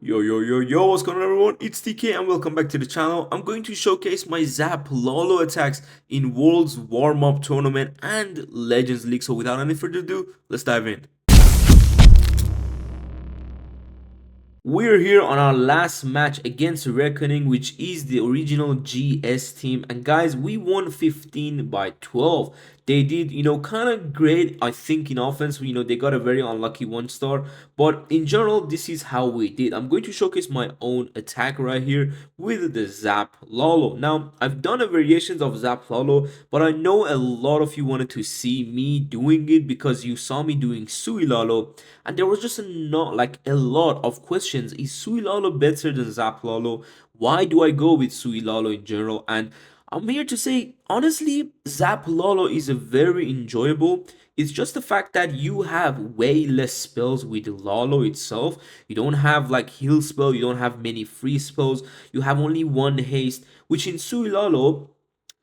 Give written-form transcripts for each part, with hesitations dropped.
Yo, what's going on everyone? It's TK and welcome back to the channel. I'm going to showcase my ZAP LALO attacks in World's Warm-Up Tournament and Legends League. So without any further ado, let's dive in. We're here on our last match against Reckoning, which is the original GS team. And guys, we won 15 by 12. They did, kind of great, I think, in offense. They got a very unlucky 1-star. But in general, this is how we did. I'm going to showcase my own attack right here with the ZAP LALO. Now, I've done a variations of ZAP LALO, but I know a lot of you wanted to see me doing it because you saw me doing SUI LALO. And there was just not like a lot of questions. Is SUI LALO better than ZAP LALO? Why do I go with SUI LALO in general? And I'm here to say, honestly, ZAP LALO is a very enjoyable. It's just the fact that you have way less spells with LALO itself. You don't have like heal spell, you don't have many free spells. You have only one haste, which in SUI LALO,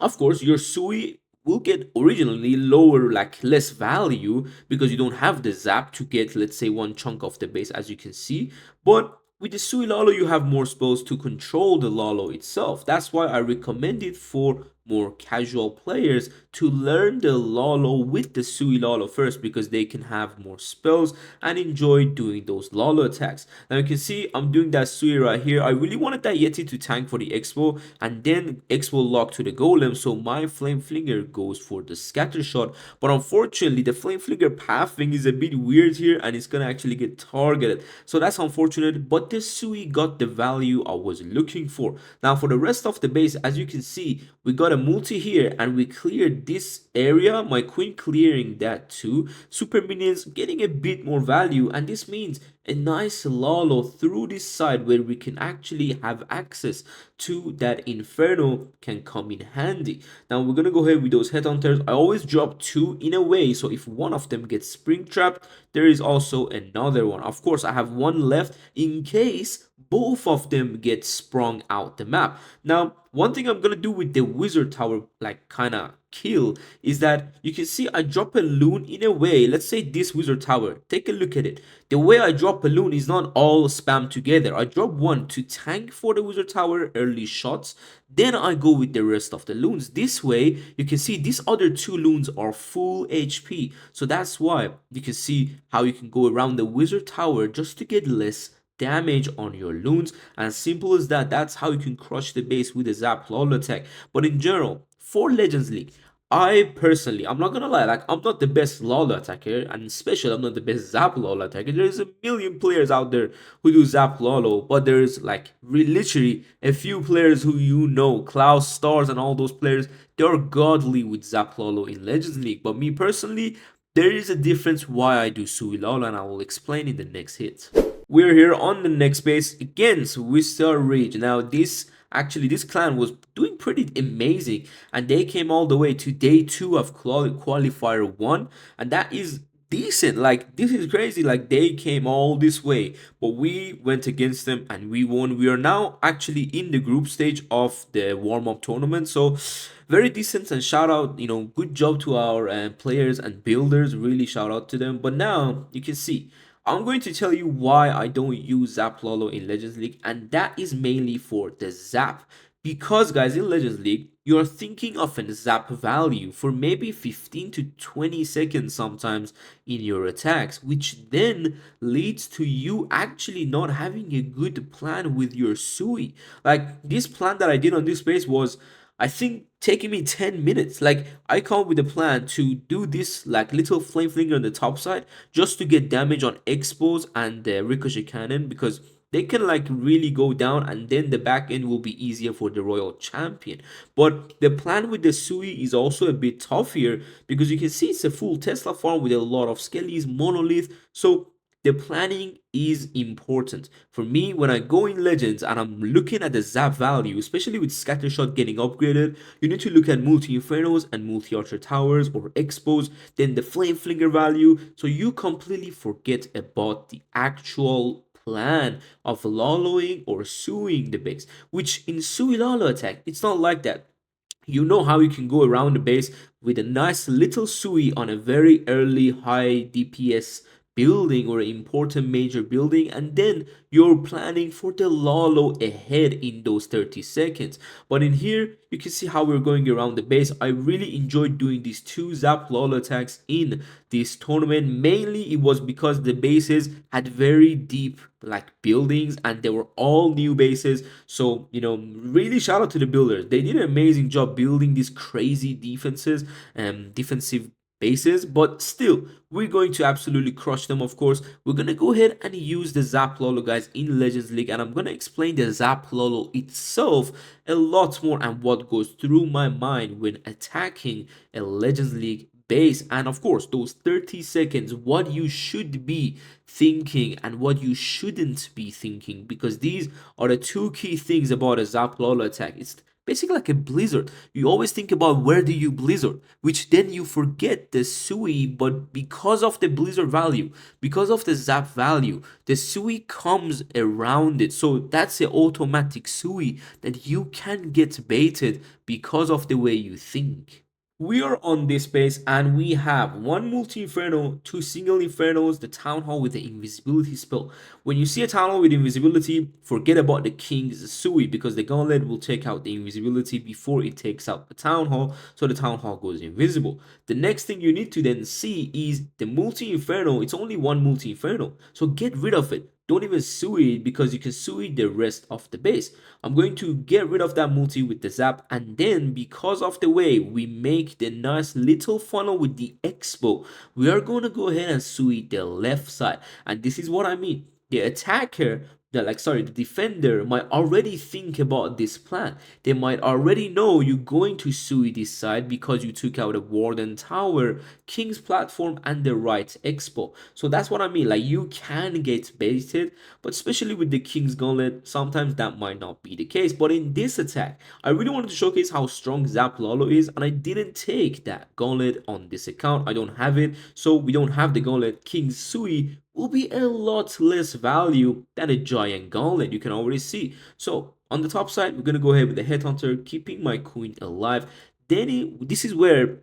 of course, your SUI will get originally lower, like less value, because you don't have the zap to get, let's say, one chunk of the base, as you can see. But with the SUI LALO, you have more spells to control the LALO itself. That's why I recommend it for more casual players to learn the LALO with the SUI LALO first, because they can have more spells and enjoy doing those LALO attacks. Now you can see I'm doing that SUI right here. I really wanted that Yeti to tank for the Expo and then Expo lock to the Golem, so my Flame Flinger goes for the scatter shot. But unfortunately, the Flame Flinger pathing is a bit weird here and it's gonna actually get targeted, so that's unfortunate. But the SUI got the value I was looking for. Now for the rest of the base, as you can see, we got a multi here and we cleared this area, my queen clearing that too, super minions getting a bit more value, and this means a nice LALO through this side where we can actually have access to that Inferno can come in handy. Now we're gonna go ahead with those headhunters. I always drop two in a way, so if one of them gets spring trapped, there is also another one. Of course, I have one left in case both of them get sprung out the map. Now, one thing I'm gonna do with the wizard tower, like kind of kill, is that you can see I drop a loon in a way. Let's say this wizard tower, take a look at it. The way I drop a loon is not all spam together. I drop one to tank for the wizard tower early shots, then I go with the rest of the loons. This way you can see these other two loons are full HP, so that's why you can see how you can go around the wizard tower just to get less damage on your loons. And simple as that, that's how you can crush the base with a ZAP LALO attack. But in general, for Legends League, I personally, I'm not gonna lie, like I'm not the best LALO attacker, and especially I'm not the best ZAP LALO attacker. There's a million players out there who do ZAP LALO, but there's like literally a few players who Klaus, Stars, and all those players, they're godly with ZAP LALO in Legends League. But me personally, there is a difference why I do SUI LALO, and I will explain in the next hit. We're here on the next base against Wistar Ridge. Now this clan was doing pretty amazing, and they came all the way to day 2 of qualifier 1, and that is decent. Like this is crazy, like they came all this way, but we went against them and we won. We are now actually in the group stage of the warm-up tournament, so very decent. And shout out, good job to our players and builders, really shout out to them. But now you can see I'm going to tell you why I don't use ZAP LALO in Legends League, and that is mainly for the zap. Because guys, in Legends League, you're thinking of a zap value for maybe 15 to 20 seconds sometimes in your attacks, which then leads to you actually not having a good plan with your SUI. Like this plan that I did on this base was, I think, taking me 10 minutes. Like I come up with a plan to do this like little flame flinger on the top side just to get damage on expos and the ricochet cannon, because they can like really go down, and then the back end will be easier for the royal champion. But the plan with the SUI is also a bit tough here, because you can see it's a full Tesla farm with a lot of skellies, monolith, so the planning is important. For me, when I go in Legends and I'm looking at the zap value, especially with Scattershot getting upgraded, you need to look at multi-infernos and multi-archer towers or expos, then the flame flinger value, so you completely forget about the actual plan of loloing or suing the base. Which in SUI LALO attack, it's not like that. You know how you can go around the base with a nice little SUI on a very early high DPS building or an important major building, and then you're planning for the Lalo ahead in those 30 seconds. But in here you can see how we're going around the base. I really enjoyed doing these two Zap Lalo attacks in this tournament. Mainly it was because the bases had very deep like buildings and they were all new bases. So really shout out to the builders. They did an amazing job building these crazy defenses and defensive bases, but still we're going to absolutely crush them. Of course, we're gonna go ahead and use the Zap Lalo, guys, in Legends League, and I'm gonna explain the Zap Lalo itself a lot more and what goes through my mind when attacking a Legends League base, and of course those 30 seconds, what you should be thinking and what you shouldn't be thinking, because these are the two key things about a Zap Lalo attack. It's basically like a blizzard. You always think about where do you blizzard, which then you forget the SUI, but because of the blizzard value, because of the zap value, the SUI comes around it. So that's the automatic SUI that you can get baited because of the way you think. We are on this base and we have one multi-inferno, two single infernos, the town hall with the invisibility spell. When you see a town hall with invisibility, forget about the king's sui, because the gauntlet will take out the invisibility before it takes out the town hall, so the town hall goes invisible. The next thing you need to then see is the multi-inferno. It's only one multi-inferno, so get rid of it. Don't even sui it, because you can sui the rest of the base. I'm going to get rid of that multi with the zap, and then because of the way we make the nice little funnel with the expo, we are going to go ahead and sui the left side. And this is what I mean. The attacker, the defender might already think about this plan. They might already know you're going to sui this side because you took out a warden tower, king's platform, and the right expo. So that's what I mean. Like, you can get baited, but especially with the king's gauntlet, sometimes that might not be the case. But in this attack, I really wanted to showcase how strong Zap Lalo is, and I didn't take that gauntlet on this account. I don't have it, so we don't have the gauntlet. King's Sui will be a lot less value than a giant gauntlet, you can already see. So on the top side, we're going to go ahead with the headhunter, keeping my queen alive. Then this is where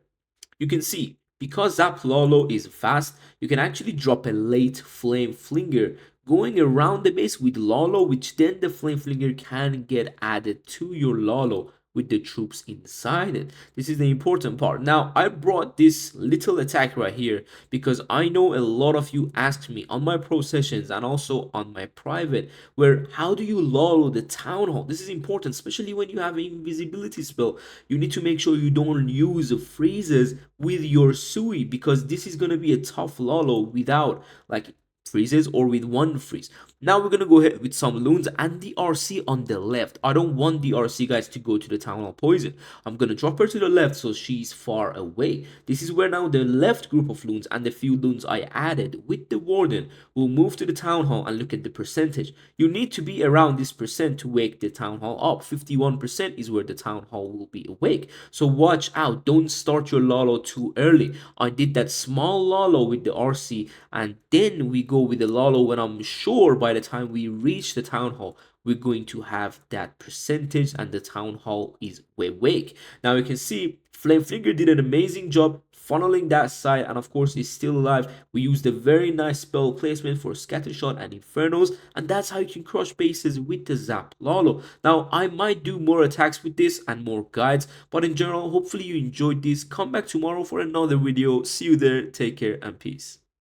you can see, because Zap Lalo is fast, you can actually drop a late flame flinger going around the base with Lalo, which then the flame flinger can get added to your Lalo with the troops inside it. This is the important part. Now, I brought this little attack right here because I know a lot of you asked me on my pro sessions and also on my private, where how do you Lalo the town hall? This is important, especially when you have an invisibility spell. You need to make sure you don't use freezes with your Sui, because this is going to be a tough Lalo without like freezes or with one freeze. Now we're gonna go ahead with some loons and the RC on the left. I don't want the RC, guys, to go to the town hall poison. I'm gonna drop her to the left so she's far away. This is where now the left group of loons and the few loons I added with the warden will move to the town hall, and look at the percentage. You need to be around this percent to wake the town hall up. 51% is where the town hall will be awake. So watch out, don't start your Lalo too early. I did that small Lalo with the RC, and then we go with the Lalo when I'm sure by the time we reach the town hall we're going to have that percentage and the town hall is awake. Now you can see Flame Flinger did an amazing job funneling that side, and of course is still alive. We used a very nice spell placement for Scattershot and Infernos, and that's how you can crush bases with the Zap Lalo. Now I might do more attacks with this and more guides, but in general, hopefully you enjoyed this. Come back tomorrow for another video. See you there, take care and peace.